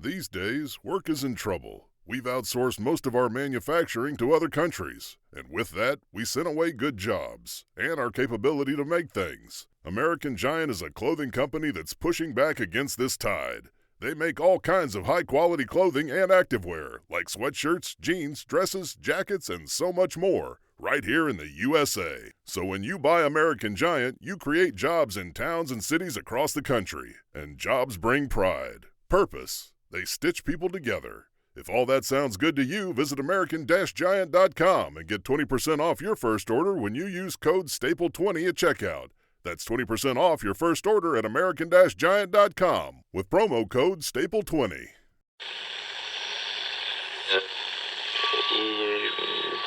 These days, work is in trouble. We've outsourced most of our manufacturing to other countries, and with that, we sent away good jobs and our capability to make things. American Giant is a clothing company that's pushing back against this tide. They make all kinds of high-quality clothing and activewear, like sweatshirts, jeans, dresses, jackets, and so much more, right here in the USA. So when you buy American Giant, you create jobs in towns and cities across the country. And jobs bring pride, purpose. They stitch people together. If all that sounds good to you, visit American-Giant.com and get 20% off your first order when you use code STAPLE20 at checkout. That's 20% off your first order at American-Giant.com with promo code STAPLE20.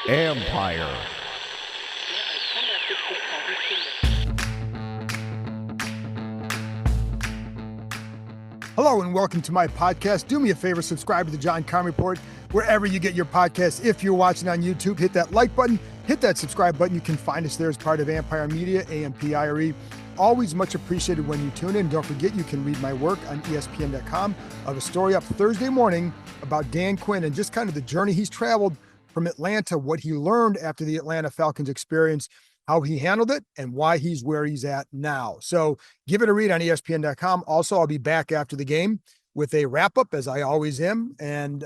Empire. Hello and welcome to my podcast. Do me a favor, subscribe to the John Keim Report wherever you get your podcasts. If you're watching on YouTube, hit that like button, hit that subscribe button. You can find us there as part of Empire Media, AMPIRE. Always much appreciated when you tune in. Don't forget, you can read my work on ESPN.com. I have a story up Thursday morning about Dan Quinn and just kind of the journey he's traveled from Atlanta, what he learned after the Atlanta Falcons experience, how he handled it, and why he's where he's at now. So give it a read on ESPN.com. Also, I'll be back after the game with a wrap-up, as I always am, and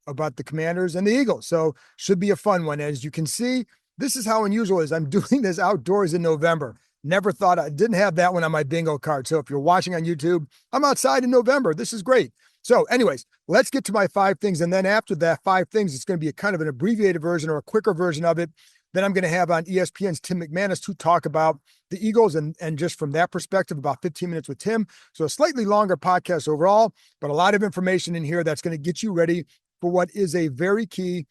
about the Commanders and the Eagles. So should be a fun one. As you can see, this is how unusual it is. I'm doing this outdoors in November. Never thought I didn't have that one on my bingo card. So if you're watching on YouTube, I'm outside in November. This is great. So anyways, let's get to my 5 things. And then after that 5 things, it's going to be a kind of an abbreviated version or a quicker version of it. Then I'm going to have on ESPN's Tim McManus to talk about the Eagles and just from that perspective, about 15 minutes with Tim. So a slightly longer podcast overall, but a lot of information in here that's going to get you ready for what is a very key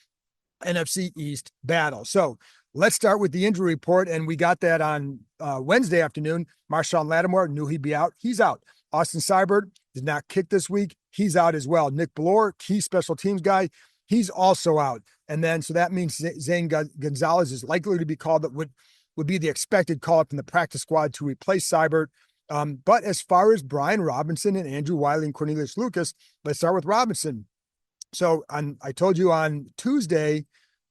NFC East battle. So let's start with the injury report. And we got that on Wednesday afternoon. Marshawn Lattimore knew he'd be out. He's out. Austin Seibert did not kick this week. He's out as well. Nick Ballore, key special teams guy, he's also out. And then, so that means Zane Gonzalez is likely to be called. That would be the expected call up in the practice squad to replace Seibert. But as far as Brian Robinson and Andrew Wiley and Cornelius Lucas, let's start with Robinson. So I told you on Tuesday,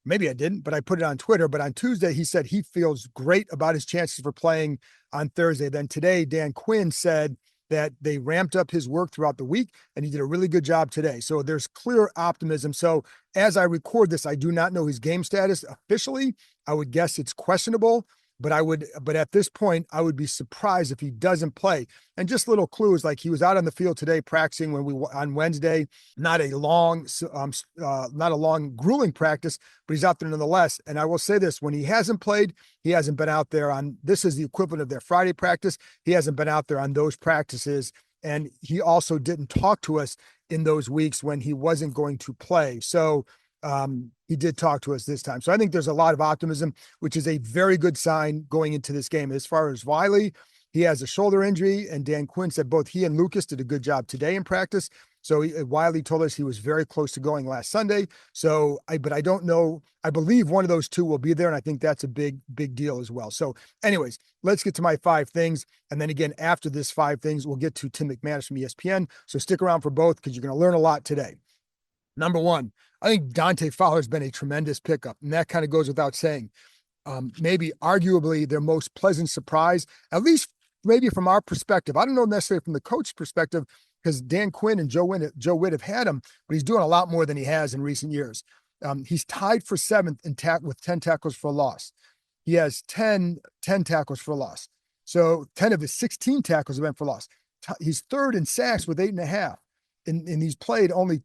maybe I didn't, but I put it on Twitter. But on Tuesday, he said he feels great about his chances for playing on Thursday. Then today, Dan Quinn said that they ramped up his work throughout the week and he did a really good job today. So there's clear optimism. So as I record this, I do not know his game status officially. I would guess it's questionable, but at this point, I would be surprised if he doesn't play. And just little clues, like he was out on the field today practicing on Wednesday, not a long grueling practice, but he's out there nonetheless. And I will say this, when he hasn't played, he hasn't been out there this is the equivalent of their Friday practice. He hasn't been out there on those practices. And he also didn't talk to us in those weeks when he wasn't going to play. So he did talk to us this time. So I think there's a lot of optimism, which is a very good sign going into this game. As far as Wiley, he has a shoulder injury, and Dan Quinn said both he and Lucas did a good job today in practice. So Wiley told us he was very close to going last Sunday. But I don't know. I believe one of those two will be there, and I think that's a big deal as well. So anyways, let's get to my 5 things. And then again, after this 5 things, we'll get to Tim McManus from ESPN. So stick around for both because you're going to learn a lot today. Number 1, I think Dante Fowler's been a tremendous pickup, and that kind of goes without saying. Maybe arguably their most pleasant surprise, at least maybe from our perspective. I don't know necessarily from the coach's perspective because Dan Quinn and Joe Witt have had him, but he's doing a lot more than he has in recent years. He's tied for 7th with 10 tackles for a loss. He has 10 tackles for a loss. So 10 of his 16 tackles have been for loss. He's 3rd in sacks with 8.5, and he's played only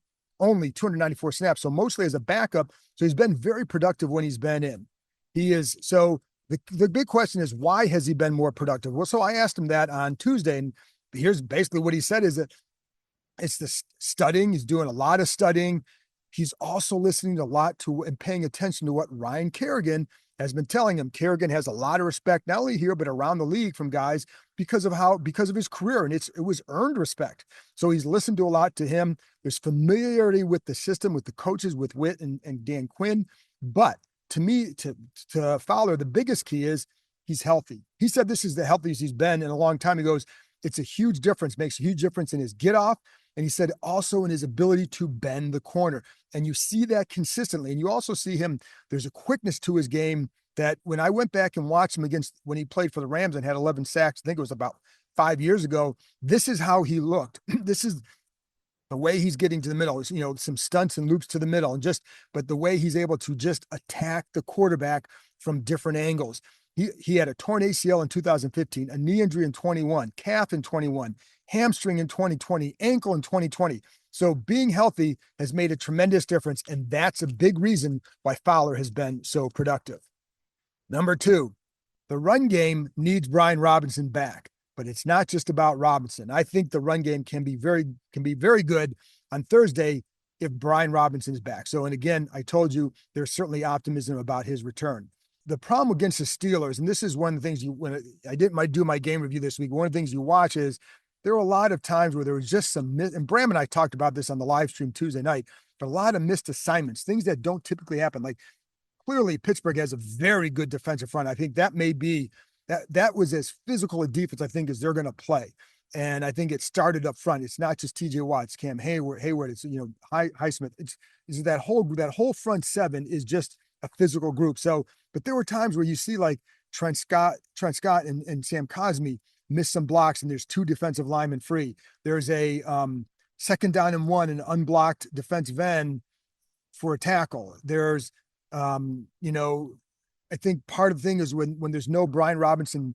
294 snaps, so mostly as a backup. So he's been very productive when he's been in. He is. So the big question is, why has he been more productive? Well, so I asked him that on Tuesday, and here's basically what he said is that it's the studying. He's doing a lot of studying. He's also listening a lot to and paying attention to what Ryan Kerrigan has been telling him. Kerrigan has a lot of respect, not only here, but around the league from guys because of his career. And it was earned respect. So he's listened to a lot to him. There's familiarity with the system, with the coaches, with Witt and Dan Quinn. But to me, to Fowler, the biggest key is he's healthy. He said this is the healthiest he's been in a long time. He goes, it's a huge difference, makes a huge difference in his get off And he said also in his ability to bend the corner. And you see that consistently. And you also see him, there's a quickness to his game that when I went back and watched him against when he played for the Rams and had 11 sacks, I think it was about 5 years ago, this is how he looked. This is the way he's getting to the middle, is, some stunts and loops to the middle, but the way he's able to just attack the quarterback from different angles. He had a torn ACL in 2015, a knee injury in 21, calf in 21, hamstring in 2020, ankle in 2020. So being healthy has made a tremendous difference, and that's a big reason why Fowler has been so productive. Number 2, the run game needs Brian Robinson back. But it's not just about Robinson. I think the run game can be very good on Thursday if Brian Robinson is back. So, and again, I told you there's certainly optimism about his return. The problem against the Steelers, and this is one of the things when I didn't do my game review this week, one of the things you watch is there were a lot of times where there was just and Bram and I talked about this on the live stream Tuesday night, but a lot of missed assignments, things that don't typically happen. Like clearly Pittsburgh has a very good defensive front. I think that may be that was as physical a defense, I think, as they're going to play. And I think it started up front. It's not just TJ Watt, it's Cam Hayward, it's, Highsmith. It's that whole front seven is just a physical group. So, but there were times where you see like Trent Scott and Sam Cosmi miss some blocks and there's 2 defensive linemen free. There's a 2nd down and 1, an unblocked defensive end for a tackle. There's, I think part of the thing is when there's no Brian Robinson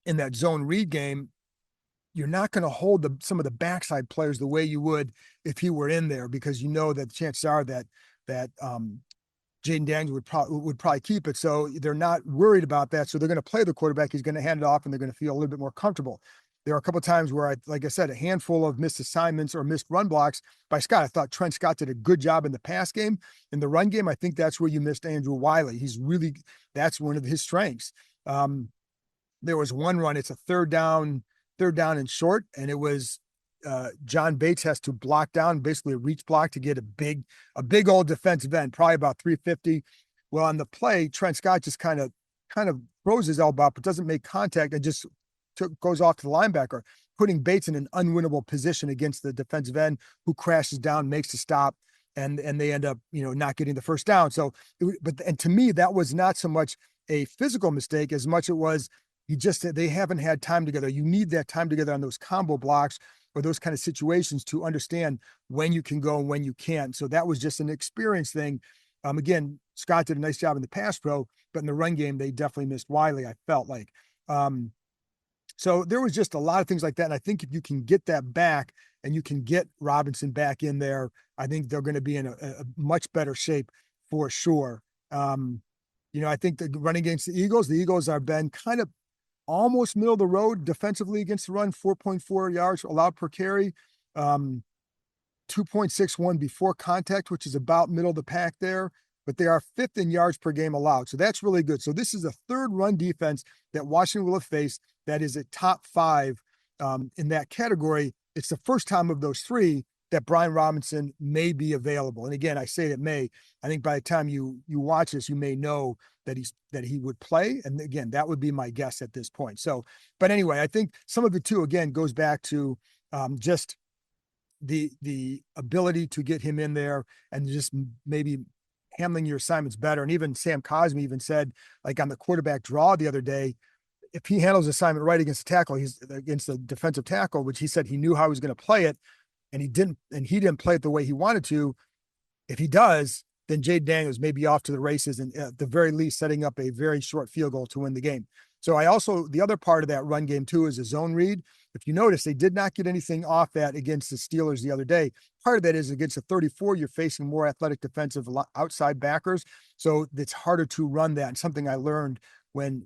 in that zone read game, you're not going to hold some of the backside players the way you would if he were in there, because you know that the chances are that Jaden Daniels would probably keep it. So they're not worried about that. So they're going to play the quarterback. He's going to hand it off and they're going to feel a little bit more comfortable. There are a couple of times where like I said, a handful of missed assignments or missed run blocks by Scott. I thought Trent Scott did a good job in the pass game. In the run game, I think that's where you missed Andrew Wiley. That's one of his strengths. There was one run, it's a third down and short, and it was John Bates has to block down, basically a reach block to get a big old defensive end, probably about 350. Well, on the play, Trent Scott just kind of throws his elbow up, but doesn't make contact and just goes off to the linebacker, putting Bates in an unwinnable position against the defensive end, who crashes down, makes a stop, and they end up, not getting the first down. So, and to me, that was not so much a physical mistake as much it was they haven't had time together. You need that time together on those combo blocks or those kind of situations to understand when you can go and when you can't. So that was just an experience thing. Again, Scott did a nice job in the pass pro, but in the run game, they definitely missed Wiley, I felt like. So there was just a lot of things like that. And I think if you can get that back and you can get Robinson back in there, I think they're going to be in a much better shape for sure. I think the running against the Eagles have been kind of almost middle of the road defensively against the run, 4.4 yards allowed per carry, 2.61 before contact, which is about middle of the pack there, but they are 5th in yards per game allowed. So that's really good. So this is the 3rd run defense that Washington will have faced that is a top 5 in that category. It's the first time of those 3 that Brian Robinson may be available. And again, I say it may. I think by the time you watch this, you may know that he would play. And again, that would be my guess at this point. So, but anyway, I think some of it too, again, goes back to just the ability to get him in there and just maybe handling your assignments better. And even Sam Cosmi even said, like on the quarterback draw the other day, if he handles the assignment right against the tackle, he's against the defensive tackle, which he said he knew how he was going to play it, and he didn't play it the way he wanted to. If he does, then Jaden Daniels may be off to the races and at the very least setting up a very short field goal to win the game. So the other part of that run game too is a zone read. If you notice, they did not get anything off that against the Steelers the other day. Part of that is against the 34, you're facing more athletic defensive outside backers. So it's harder to run that. And something I learned when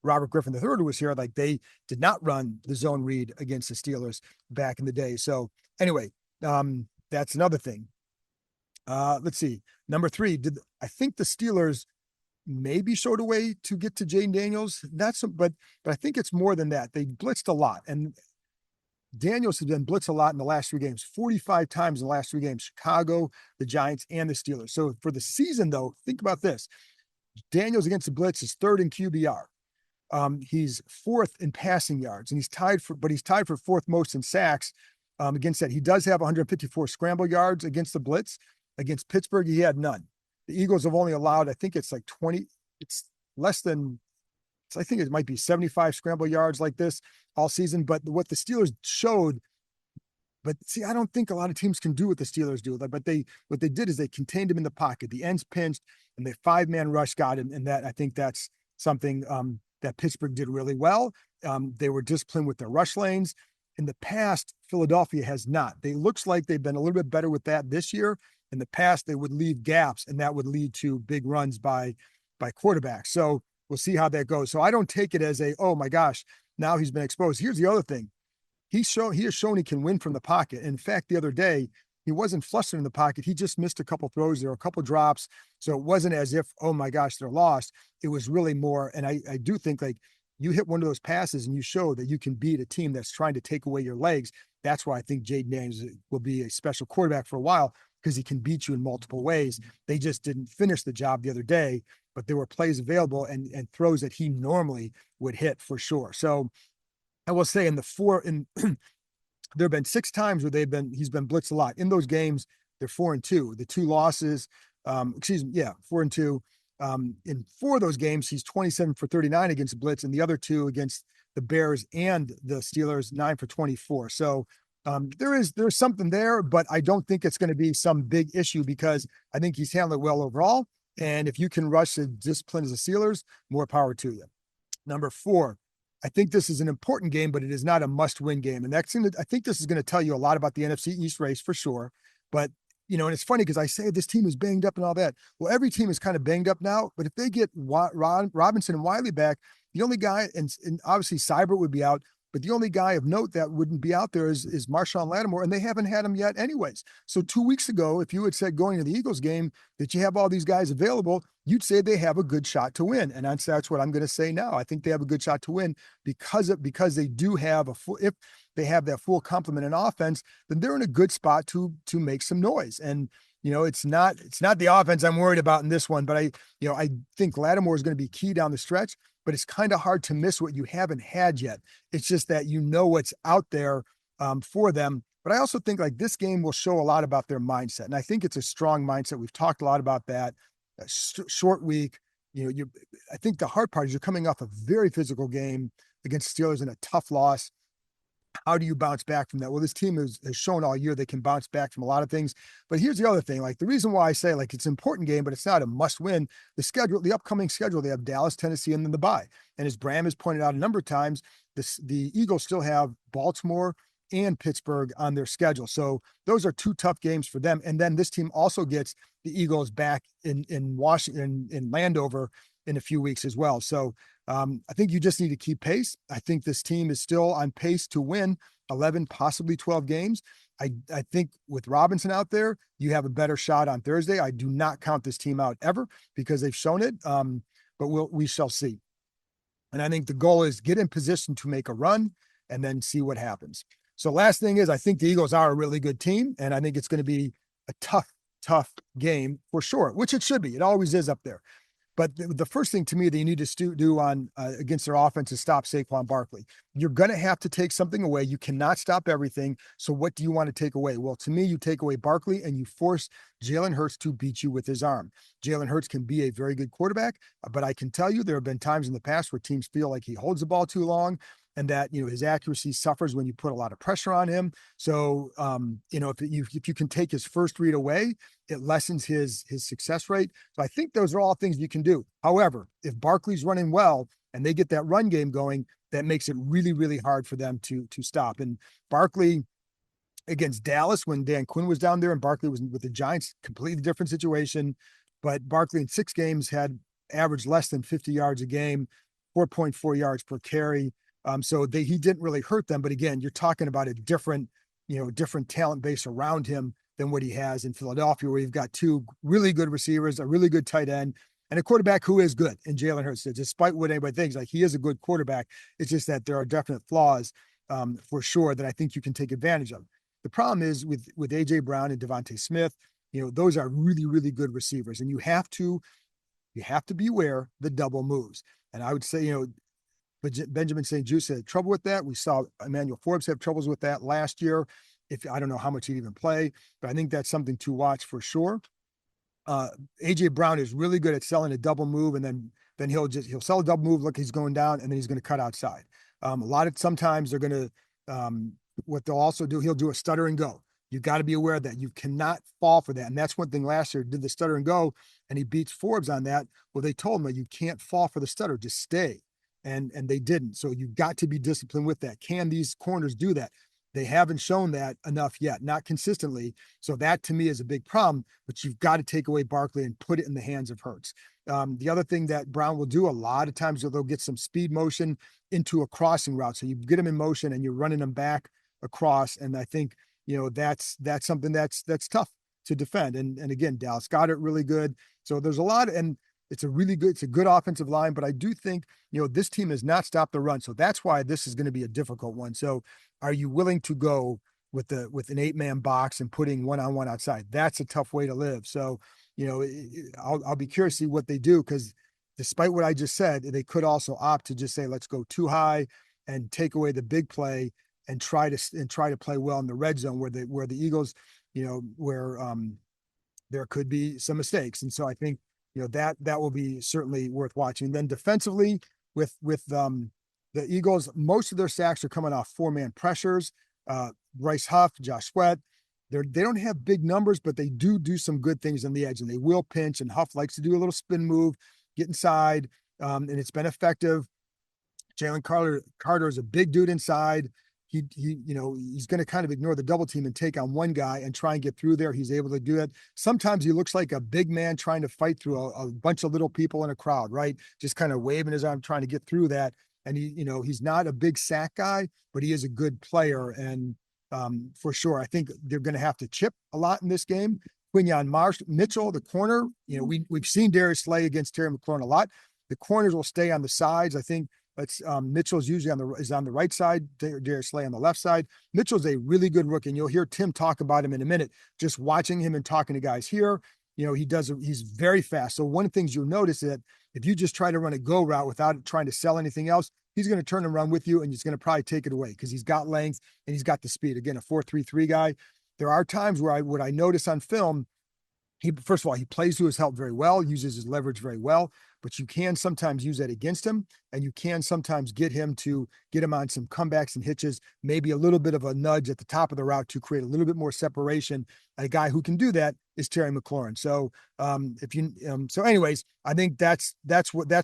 Robert Griffin III was here, like they did not run the zone read against the Steelers back in the day. So anyway, that's another thing. Let's see. Number 3, I think the Steelers maybe showed a way to get to Jaden Daniels. But I think it's more than that. They blitzed a lot, and Daniels has been blitzed a lot in the last 3 games, 45 times in the last 3 games, Chicago, the Giants, and the Steelers. So for the season, though, think about this. Daniels against the blitz is 3rd in QBR. He's 4th in passing yards, and he's tied for 4th most in sacks. against that. He does have 154 scramble yards against the blitz. Against Pittsburgh, he had none. The Eagles have only allowed, I think it's like 20, it's less than, I think it might be 75 scramble yards like this all season. But what the Steelers showed, but see, I don't think a lot of teams can do what the Steelers do. But what they did is they contained him in the pocket. The ends pinched, and the 5-man rush got him. And that, I think that's something that Pittsburgh did really well. They were disciplined with their rush lanes. In the past, Philadelphia has not. They looks like they've been a little bit better with that this year. In the past, they would leave gaps, and that would lead to big runs by quarterbacks. So we'll see how that goes. So I don't take it as oh my gosh, now he's been exposed. Here's the other thing. He has shown he can win from the pocket. In fact, the other day, he wasn't flustered in the pocket. He just missed a couple throws. There were a couple drops. So it wasn't as if, oh my gosh, they're lost. It was really more. And I do think, like, you hit one of those passes and you show that you can beat a team that's trying to take away your legs. That's why I think Jayden Daniels will be a special quarterback for a while, because he can beat you in multiple ways. They just didn't finish the job the other day, but there were plays available and throws that he normally would hit for sure. So I will say there have been 6 times where he's been blitzed a lot. In those games, they're 4-2. The 2 losses, 4-2. In 4 of those games, he's 27 for 39 against blitz, and the other 2 against the Bears and the Steelers, 9 for 24. So there's something there, but I don't think it's going to be some big issue, because I think he's handled it well overall. And if you can rush the discipline as the Steelers, more power to you. Number 4, I think this is an important game, but it is not a must-win game. And I think this is going to tell you a lot about the NFC East race for sure. But, and it's funny because I say this team is banged up and all that. Well, every team is kind of banged up now, but if they get Robinson and Wiley back, the only guy, and obviously Seibert would be out, but the only guy of note that wouldn't be out there is Marshawn Lattimore, and they haven't had him yet anyways. So 2 weeks ago, if you had said going to the Eagles game that you have all these guys available, you'd say they have a good shot to win. And that's what I'm going to say now. I think they have a good shot to win because they do have if they have that full complement in offense, then they're in a good spot to make some noise. And it's not the offense I'm worried about in this one, but I think Lattimore is going to be key down the stretch. But it's kind of hard to miss what you haven't had yet. It's just that what's out there for them. But I also think, like, this game will show a lot about their mindset. And I think it's a strong mindset. We've talked a lot about that. A short week. I think the hard part is you're coming off a very physical game against Steelers in a tough loss. How do you bounce back from that? Well, this team has shown all year they can bounce back from a lot of things. But here's the other thing. Like, the reason why I say, like, it's an important game, but it's not a must win. The upcoming schedule, they have Dallas, Tennessee, and then the bye. And as Bram has pointed out a number of times, the Eagles still have Baltimore and Pittsburgh on their schedule. So those are 2 tough games for them. And then this team also gets the Eagles back in Washington, in Landover, in a few weeks as well. So I think you just need to keep pace. I think this team is still on pace to win 11, possibly 12 games. I think with Robinson out there, you have a better shot on Thursday. I do not count this team out ever because they've shown it, but we shall see. And I think the goal is get in position to make a run and then see what happens. So last thing is, I think the Eagles are a really good team, and I think it's going to be a tough game for sure, which it should be. It always is up there. But the first thing to me that you need to do on against their offense is stop Saquon Barkley. You're going to have to take something away. You cannot stop everything. So what do you want to take away? Well, to me, you take away Barkley and you force Jalen Hurts to beat you with his arm. Jalen Hurts can be a very good quarterback, but I can tell you there have been times in the past where teams feel like he holds the ball too long, and that, his accuracy suffers when you put a lot of pressure on him. So, if you can take his first read away, it lessens his success rate. So I think those are all things you can do. However, if Barkley's running well and they get that run game going, that makes it really, really hard for them to stop. And Barkley against Dallas, when Dan Quinn was down there and Barkley was with the Giants, completely different situation. But Barkley in 6 games had averaged less than 50 yards a game, 4.4 yards per carry. So he didn't really hurt them. But again, you're talking about a different talent base around him than what he has in Philadelphia, where you've got 2 really good receivers, a really good tight end, and a quarterback who is good in Jalen Hurts. Despite what anybody thinks, like, he is a good quarterback. It's just that there are definite flaws for sure that I think you can take advantage of. The problem is with A.J. Brown and Devontae Smith, those are really, really good receivers, and you have to beware the double moves. And I would say, but Benjamin St. Juste had trouble with that. We saw Emmanuel Forbes have troubles with that last year. If I don't know how much he'd even play, but I think that's something to watch for sure. AJ Brown is really good at selling a double move, and then he'll sell a double move, look, he's going down, and then he's going to cut outside. Sometimes they're going to what they'll also do, he'll do a stutter and go. You've got to be aware of that. You cannot fall for that. And that's one thing last year, did the stutter and go, and he beats Forbes on that. Well, they told him that you can't fall for the stutter, just stay. And they didn't. So you've got to be disciplined with that. Can these corners do that? They haven't shown that enough yet, not consistently. So that to me is a big problem, but you've got to take away Barkley and put it in the hands of Hurts. The other thing that Brown will do a lot of times, they'll get some speed motion into a crossing route. So you get them in motion and you're running them back across. And I think, that's something that's tough to defend. And again, Dallas Goedert really good. So there's a lot, and it's a good offensive line, but I do think, this team has not stopped the run. So that's why this is going to be a difficult one. So are you willing to go with an 8-man box and putting one-on-one outside? That's a tough way to live. So, I'll be curious to see what they do, because despite what I just said, they could also opt to just say, let's go too high and take away the big play and try to play well in the red zone where the Eagles, where there could be some mistakes. And so I think, that will be certainly worth watching. Then defensively with the Eagles, most of their sacks are coming off 4-man pressures. Bryce Huff, Josh Sweat, they don't have big numbers, but they do some good things on the edge, and they will pinch, and Huff likes to do a little spin move, get inside, and it's been effective. Jalen Carter is a big dude inside. He's going to kind of ignore the double team and take on one guy and try and get through there. He's able to do it. Sometimes he looks like a big man trying to fight through a bunch of little people in a crowd, right? Just kind of waving his arm, trying to get through that. And he's not a big sack guy, but he is a good player. And for sure, I think they're going to have to chip a lot in this game. Quinyon Mitchell, the corner, we've seen Darius Slay against Terry McLaurin a lot. The corners will stay on the sides. I think Mitchell's usually on the right side, Darius Slay on the left side. Mitchell's a really good rookie, and you'll hear Tim talk about him in a minute. Just watching him and talking to guys here, he's very fast. So one of the things you'll notice is that if you just try to run a go route without trying to sell anything else, he's going to turn and run with you, and he's going to probably take it away because he's got length and he's got the speed. Again, a 4.33 guy. There are times where I notice on film, first of all, he plays to his help very well, uses his leverage very well, but you can sometimes use that against him, and you can sometimes get him on some comebacks and hitches, maybe a little bit of a nudge at the top of the route to create a little bit more separation. A guy who can do that is Terry McLaurin. So anyways, I think that's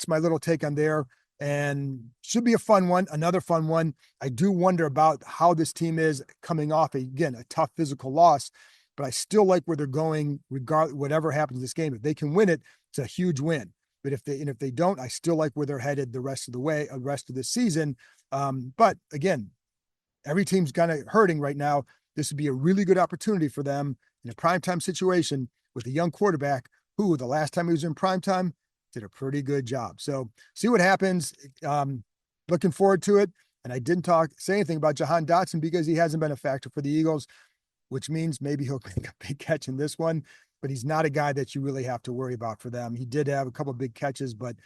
my little take on there, and should be a fun one, another fun one. I do wonder about how this team is coming off a tough physical loss, but I still like where they're going, regardless whatever happens in this game. If they can win it, it's a huge win. But if they don't, I still like where they're headed the rest of the season. But again, every team's kind of hurting right now. This would be a really good opportunity for them in a primetime situation with a young quarterback who, the last time he was in primetime, did a pretty good job. So see what happens. Looking forward to it. And I didn't say anything about Jahan Dotson because he hasn't been a factor for the Eagles, which means maybe he'll make a big catch in this one, but he's not a guy that you really have to worry about for them. He did have a couple of big catches, but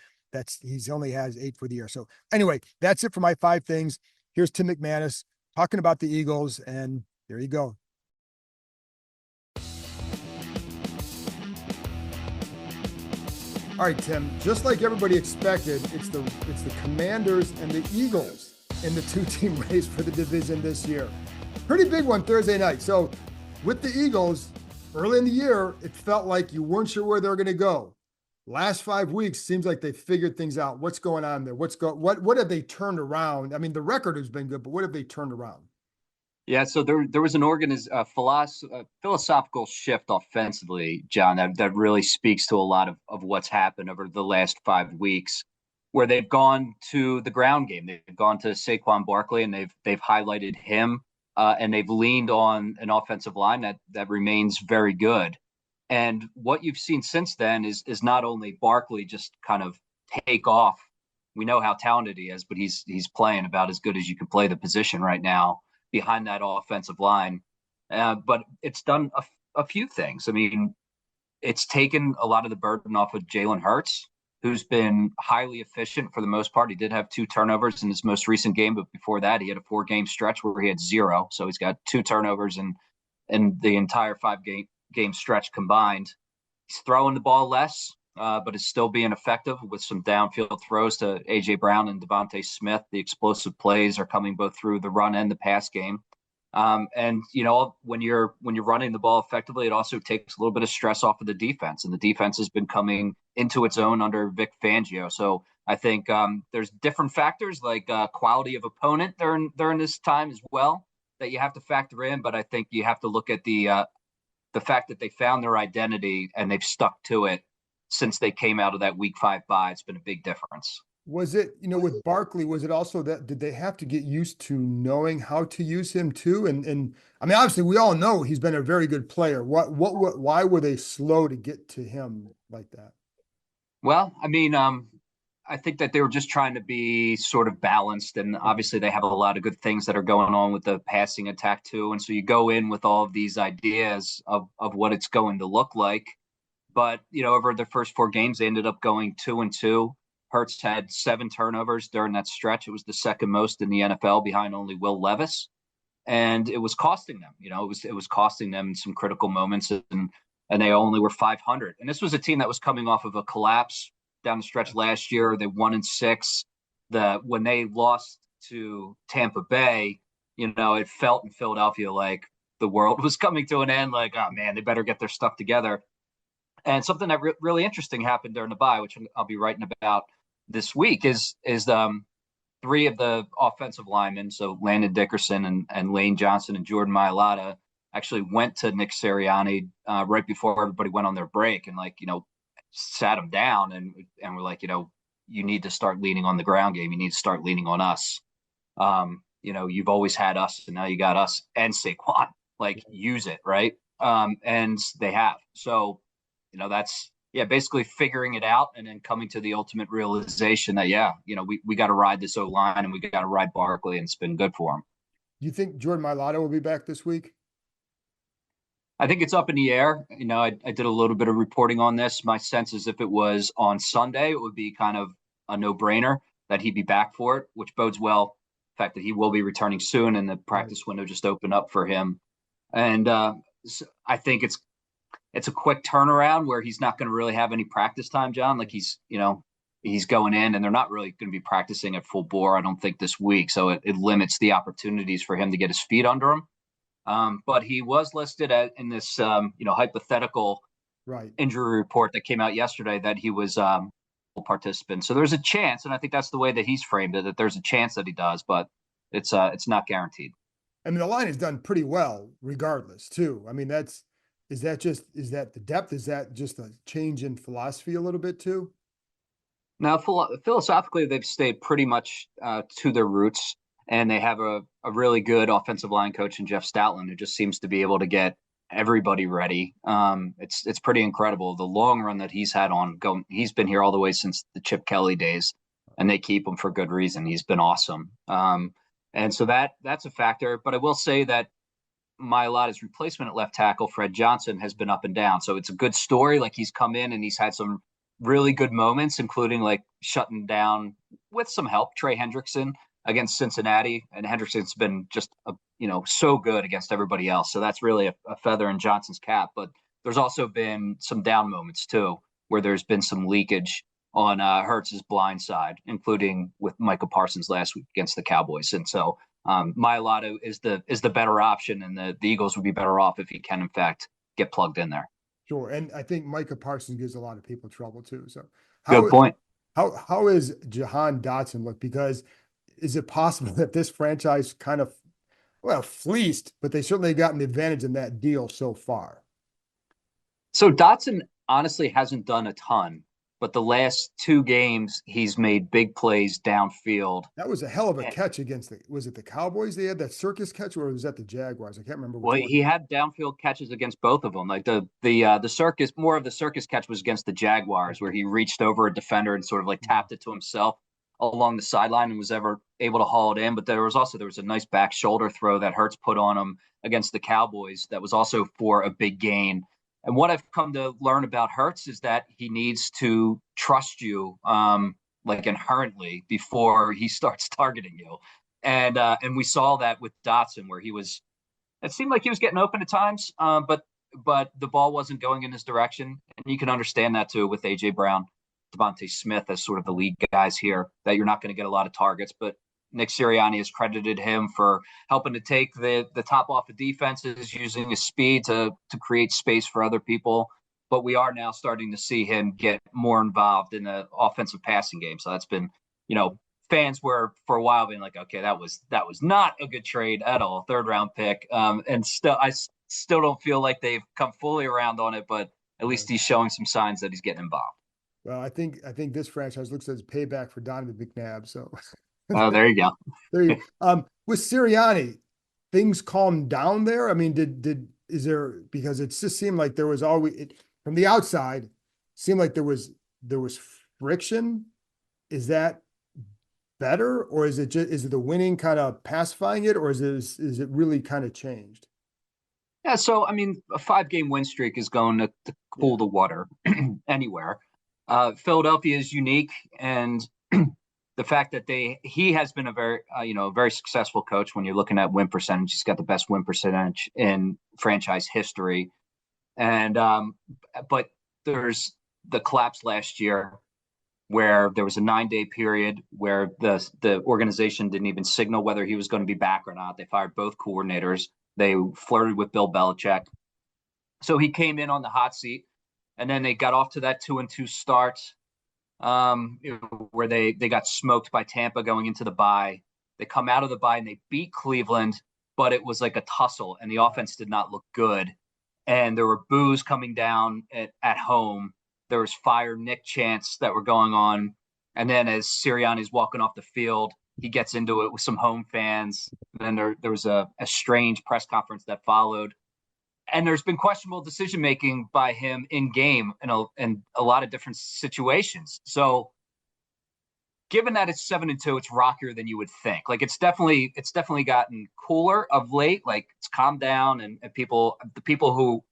he's only has 8 for the year. So anyway, that's it for my 5 things. Here's Tim McManus talking about the Eagles, and there you go. All right, Tim, just like everybody expected, it's the Commanders and the Eagles in the 2-team race for the division this year. Pretty big one Thursday night. So with the Eagles, early in the year, it felt like you weren't sure where they're going to go. Last 5 weeks, seems like they figured things out. What's going on there? What have they turned around? I mean, the record has been good, but what have they turned around? Yeah, so there was an philosophical shift offensively, John, that really speaks to a lot of what's happened over the last 5 weeks, where they've gone to the ground game. They've gone to Saquon Barkley, and they've highlighted him. And they've leaned on an offensive line that remains very good. And what you've seen since then is not only Barkley just kind of take off. We know how talented he is, but he's playing about as good as you can play the position right now behind that offensive line. But it's done a few things. I mean, it's taken a lot of the burden off of Jalen Hurts, who's been highly efficient for the most part. He did have 2 turnovers in his most recent game, but before that, he had a 4-game stretch where he had 0. So he's got 2 turnovers in the entire 5-game stretch combined. He's throwing the ball less, but is still being effective with some downfield throws to A.J. Brown and Devontae Smith. The explosive plays are coming both through the run and the pass game. And when you're running the ball effectively, it also takes a little bit of stress off of the defense, and the defense has been coming into its own under Vic Fangio. So I think there's different factors like quality of opponent during this time as well that you have to factor in. But I think you have to look at the fact that they found their identity and they've stuck to it since they came out of that Week 5 bye. It's been a big difference. Was it, with Barkley, was it also that, did they have to get used to knowing how to use him too? And I mean, obviously we all know he's been a very good player. Why were they slow to get to him like that? Well, I mean, I think that they were just trying to be sort of balanced, and obviously they have a lot of good things that are going on with the passing attack too. And so you go in with all of these ideas of what it's going to look like. But, over the first 4 games, they ended up going 2-2. Hurts had 7 turnovers during that stretch. It was the second most in the NFL behind only Will Levis. And it was costing them, it was costing them in some critical moments, and they only were 500. And this was a team that was coming off of a collapse down the stretch last year. They 1-6. When they lost to Tampa Bay, it felt in Philadelphia like the world was coming to an end, like, oh man, they better get their stuff together. And something that really interesting happened during the bye, which I'll be writing about this week, is 3 of the offensive linemen, so Landon Dickerson and Lane Johnson and Jordan Mailata, actually went to Nick Sirianni right before everybody went on their break and sat him down and we're like, you need to start leaning on the ground game. You need to start leaning on us. You've always had us, and now you got us and Saquon. Use it, right? And they have. So, that's basically figuring it out and then coming to the ultimate realization that, we got to ride this O-line and we got to ride Barkley, and it's been good for him. Do you think Jordan Mailata will be back this week? I think it's up in the air. I did a little bit of reporting on this. My sense is if it was on Sunday, it would be kind of a no-brainer that he'd be back for it, which bodes well. The fact that he will be returning soon and the practice window just opened up for him. And I think it's a quick turnaround where he's not going to really have any practice time, John. He's going in and they're not really going to be practicing at full bore, I don't think, this week. So it limits the opportunities for him to get his feet under him. But he was listed in this, hypothetical injury report that came out yesterday that he was a participant. So there's a chance, and I think that's the way that he's framed it, that there's a chance that he does, but it's not guaranteed. I mean, the line has done pretty well regardless too. I mean, is that the depth? Is that just a change in philosophy a little bit too? Now, philosophically, they've stayed pretty much to their roots, and they have a really good offensive line coach in Jeff Stoutland, who just seems to be able to get everybody ready. It's pretty incredible. The long run that he's had he's been here all the way since the Chip Kelly days, and they keep him for good reason. He's been awesome. And so that's a factor. But I will say that Mailata's replacement at left tackle, Fred Johnson, has been up and down. So it's a good story. He's come in and he's had some really good moments, including shutting down, with some help, Trey Hendrickson against Cincinnati. And Hendrickson's been just, so good against everybody else. So that's really a feather in Johnson's cap. But there's also been some down moments too, where there's been some leakage on Hurts's blind side, including with Michael Parsons last week against the Cowboys. And so Mailata is the better option, and the Eagles would be better off if he can, in fact, get plugged in there. Sure. And I think Micah Parsons gives a lot of people trouble too. So good point. How is Jahan Dotson look? Because is it possible that this franchise kind of, fleeced, but they certainly gotten the advantage in that deal so far? So Dotson honestly hasn't done a ton, but the last 2 games he's made big plays downfield. That was a hell of a catch against was it the Cowboys? They had that circus catch, or was that the Jaguars? I can't remember. Well, he had downfield catches against both of them. The circus, more of the circus catch was against the Jaguars, where he reached over a defender and sort of tapped it to himself along the sideline and was ever able to haul it in. But there was a nice back shoulder throw that Hurts put on him against the Cowboys that was also for a big gain. And what I've come to learn about Hurts is that he needs to trust you, like inherently, before he starts targeting you. And we saw that with Dotson, where it seemed like he was getting open at times, but the ball wasn't going in his direction. And you can understand that too with AJ Brown, Devontae Smith as sort of the lead guys here, that you're not going to get a lot of targets. But Nick Sirianni has credited him for helping to take the top off of defenses, using his speed to create space for other people. But we are now starting to see him get more involved in the offensive passing game. So that's been, fans were for a while being like, okay, that was not a good trade at all, 3rd-round pick. And I still don't feel like they've come fully around on it, but at least he's showing some signs that he's getting involved. Well, I think this franchise looks as payback for Donovan McNabb. So Oh, there you go. there you with Sirianni, things calmed down there. I mean, is there, because it just seemed like there was always from the outside, seemed like there was friction. Is that better, or is it the winning kind of pacifying it, or is it really kind of changed? Yeah, so I mean, a 5-game win streak is going to cool the water anywhere. Philadelphia is unique, and the fact that he has been a very successful coach when you're looking at win percentage. He's got the best win percentage in franchise history, and but there's the collapse last year where there was a 9-day period where the organization didn't even signal whether he was going to be back or not. They fired both coordinators. They flirted with Bill Belichick. So he came in on the hot seat, and then they got off to that 2-2 start, where they got smoked by Tampa going into the bye. They come out of the bye and they beat Cleveland, but it was like a tussle, and the offense did not look good. And there were boos coming down at home. There was fire Nick chants that were going on. And then as Sirianni's walking off the field, he gets into it with some home fans. And then there was a strange press conference that followed. And there's been questionable decision-making by him in game in a lot of different situations. So given that it's 7-2, it's rockier than you would think. Like it's definitely gotten cooler of late. Like it's calmed down, and the people who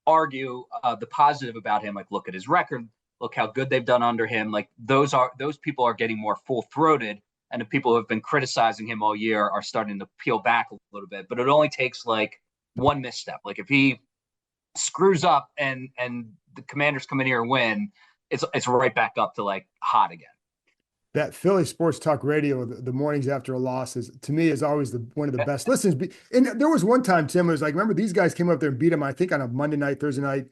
argue the positive about him, like look at his record, look how good they've done under him. Like those people are getting more full-throated, and the people who have been criticizing him all year are starting to peel back a little bit. But it only takes like one misstep. Like if he screws up and the Commanders come in here and win, it's right back up to like hot again. That Philly sports talk radio, the mornings after a loss, to me is always one of the best listens. And there was one time, Tim, it was like, remember these guys came up there and beat him, I think on a Monday night, Thursday night.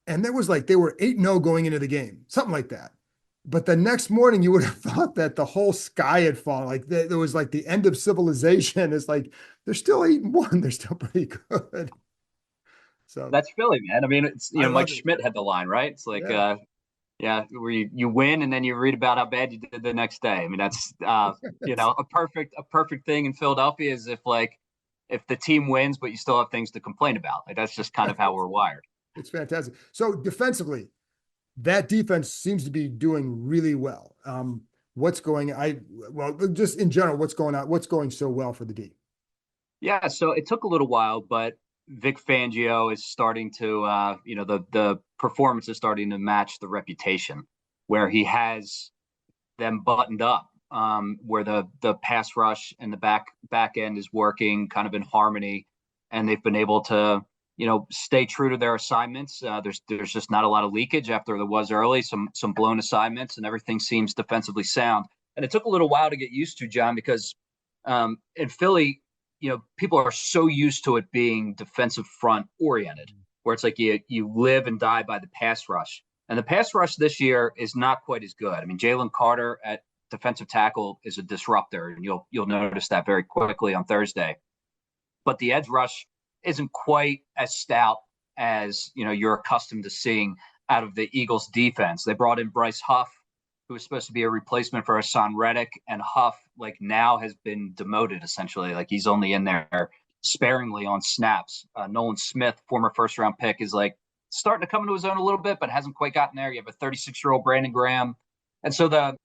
And there was like, they were 8-0 going into the game, something like that. But the next morning you would have thought that the whole sky had fallen. Like there was like the end of civilization. It's like, they're still 8-1. They're still pretty good. So that's Philly, man. I mean, it's, Mike Schmidt had the line, right? It's like, where you win and then you read about how bad you did the next day. I mean, that's a perfect thing in Philadelphia is if the team wins, but you still have things to complain about. Like that's just kind of how we're wired. It's fantastic. So defensively, that defense seems to be doing really well. Just in general, what's going on? What's going so well for the D? Yeah, so it took a little while, but Vic Fangio is starting to, the performance is starting to match the reputation, where he has them buttoned up, where the pass rush and the back end is working kind of in harmony, and they've been able to, stay true to their assignments. There's just not a lot of leakage after there was early, some blown assignments, and everything seems defensively sound. And it took a little while to get used to, John, because in Philly, people are so used to it being defensive front oriented, where it's like you live and die by the pass rush. And the pass rush this year is not quite as good. I mean, Jalen Carter at defensive tackle is a disruptor, and you'll notice that very quickly on Thursday. But the edge rush isn't quite as stout as you're accustomed to seeing out of the Eagles defense. They brought in Bryce Huff, who was supposed to be a replacement for Hassan Reddick, and Huff now has been demoted essentially. Like he's only in there sparingly on snaps. Nolan Smith, former first-round pick, is starting to come into his own a little bit, but hasn't quite gotten there. You have a 36-year-old Brandon Graham, and so the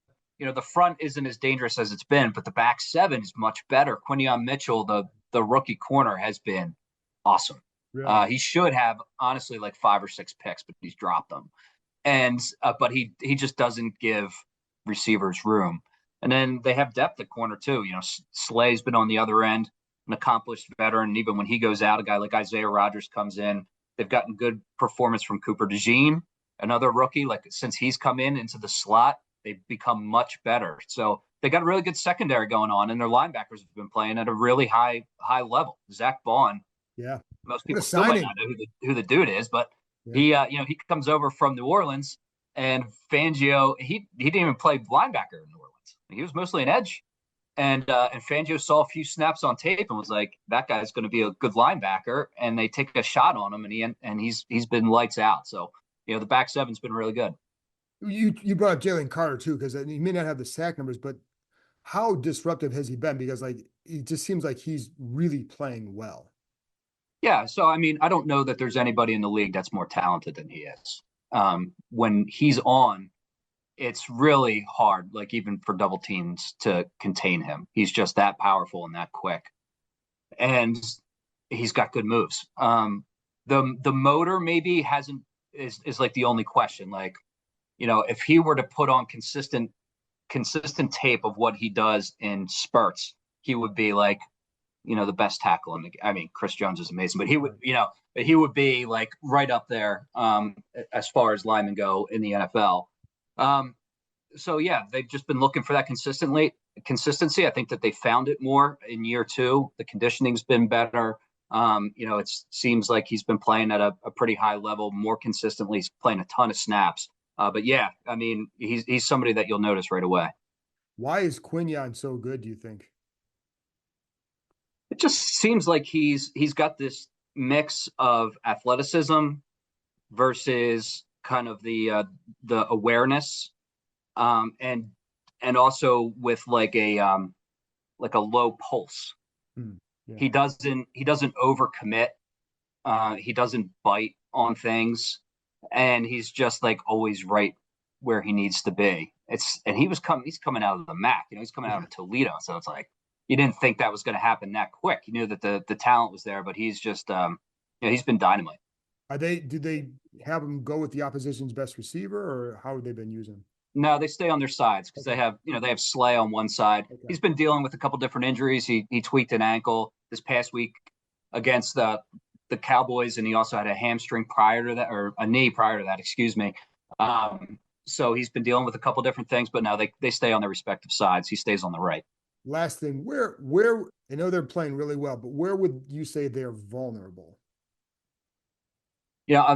front isn't as dangerous as it's been, but the back seven is much better. Quinion Mitchell, the rookie corner, has been awesome. Really? He should have honestly like 5 or 6 picks, but he's dropped them. And but he just doesn't give receivers room. And then they have depth at corner too. Slay's been on the other end, an accomplished veteran. And even when he goes out, a guy like Isaiah Rodgers comes in. They've gotten good performance from Cooper DeJean, another rookie. Like since he's come into the slot, they've become much better. So they got a really good secondary going on, and their linebackers have been playing at a really high level. Zach Bond, Yeah. most What a people still might signing. not know who the dude is, but Yeah. he comes over from New Orleans, and Fangio he didn't even play linebacker in New Orleans. He was mostly an edge, and Fangio saw a few snaps on tape and was like, that guy's going to be a good linebacker, and they take a shot on him, and he's been lights out. So the back seven's been really good. You brought up Jalen Carter too, because he may not have the sack numbers, but how disruptive has he been? Because like it just seems like he's really playing well. Yeah, so I mean, I don't know that there's anybody in the league that's more talented than he is. When he's on, it's really hard, like even for double teams to contain him. He's just that powerful and that quick, and he's got good moves. The motor maybe hasn't is like the only question. Like, if he were to put on consistent tape of what he does in spurts, he would be like the best tackle in the. I mean, Chris Jones is amazing, but he would be like right up there as far as linemen go in the NFL. So yeah, they've just been looking for that consistency. I think that they found it more in year 2. The conditioning's been better. It seems like he's been playing at a pretty high level more consistently. He's playing a ton of snaps. But yeah, I mean, he's somebody that you'll notice right away. Why is Quinyon so good, do you think? It just seems like he's got this mix of athleticism versus kind of the awareness, and also with like a low pulse. Yeah. He doesn't overcommit. He doesn't bite on things, and he's just like always right where he needs to be. He's coming out of the MAC, he's coming out of Toledo, so it's like you didn't think that was going to happen that quick. You knew that the talent was there, but he's just he's been dynamite. Did they have him go with the opposition's best receiver, or how have they been using him? No, they stay on their sides because Okay. they have Slay on one side. Okay. He's been dealing with a couple different injuries. He tweaked an ankle this past week against the Cowboys, and he also had a hamstring prior to that, or a knee prior to that, excuse me. So he's been dealing with a couple different things, but now they stay on their respective sides. He stays on the right. Last thing, where I know they're playing really well, but where would you say they're vulnerable?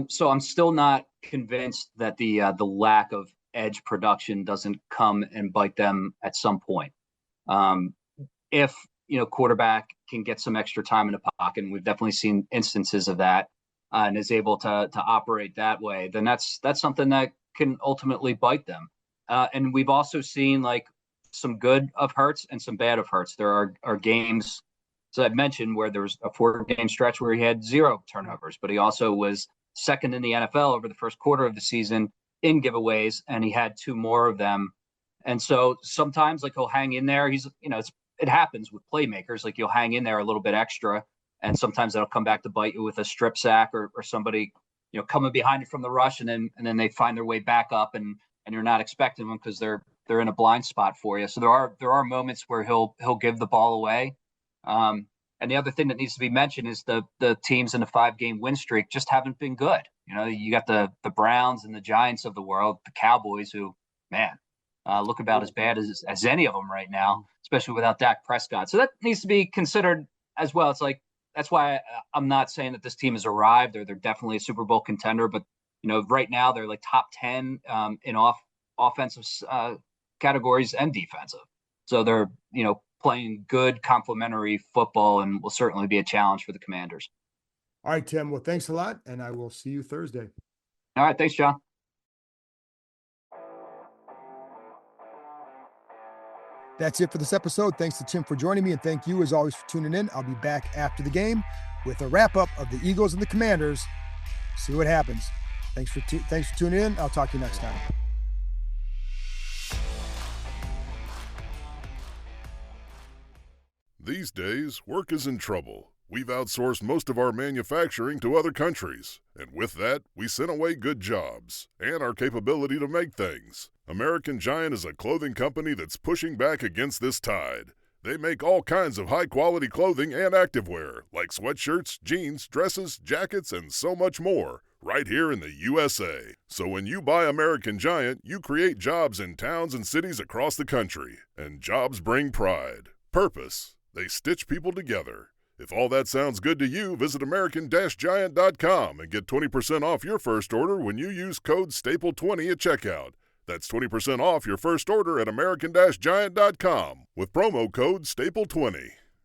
So I'm still not convinced that the lack of edge production doesn't come and bite them at some point. If quarterback can get some extra time in the pocket, and we've definitely seen instances of that, and is able to operate that way, then that's something that can ultimately bite them. And we've also seen like some good of Hurts and some bad of Hurts. There are games, as I mentioned, where there was a 4-game stretch where he had 0 turnovers, but he also was second in the NFL over the first quarter of the season in giveaways, and he had 2 more of them. And so sometimes like he'll hang in there. It happens with playmakers. Like you'll hang in there a little bit extra, and sometimes that'll come back to bite you with a strip sack or somebody coming behind you from the rush, and then they find their way back up, and you're not expecting them because they're in a blind spot for you. So there are moments where he'll give the ball away. And the other thing that needs to be mentioned is the teams in the 5-game win streak just haven't been good. You got the Browns and the Giants of the world, the Cowboys, who, man, look about as bad as any of them right now, especially without Dak Prescott. So that needs to be considered as well. It's like, that's why I'm not saying that this team has arrived, or they're definitely a Super Bowl contender, but right now they're like top 10 in offensive categories and defensive. So they're playing good complementary football, and will certainly be a challenge for the Commanders. All right, Tim. Well, thanks a lot, and I will see you Thursday. All right, thanks, John. That's it for this episode. Thanks to Tim for joining me, and thank you as always for tuning in. I'll be back after the game with a wrap-up of the Eagles and the Commanders. See what happens. Thanks for tuning in. I'll talk to you next time. These days, work is in trouble. we've outsourced most of our manufacturing to other countries, and with that, we sent away good jobs and our capability to make things. American Giant is a clothing company that's pushing back against this tide. They make all kinds of high-quality clothing and activewear, like sweatshirts, jeans, dresses, jackets, and so much more, right here in the USA. So when you buy American Giant, you create jobs in towns and cities across the country. And jobs bring pride, purpose. They stitch people together. If all that sounds good to you, visit American-Giant.com and get 20% off your first order when you use code STAPLE20 at checkout. That's 20% off your first order at American-Giant.com with promo code STAPLE20.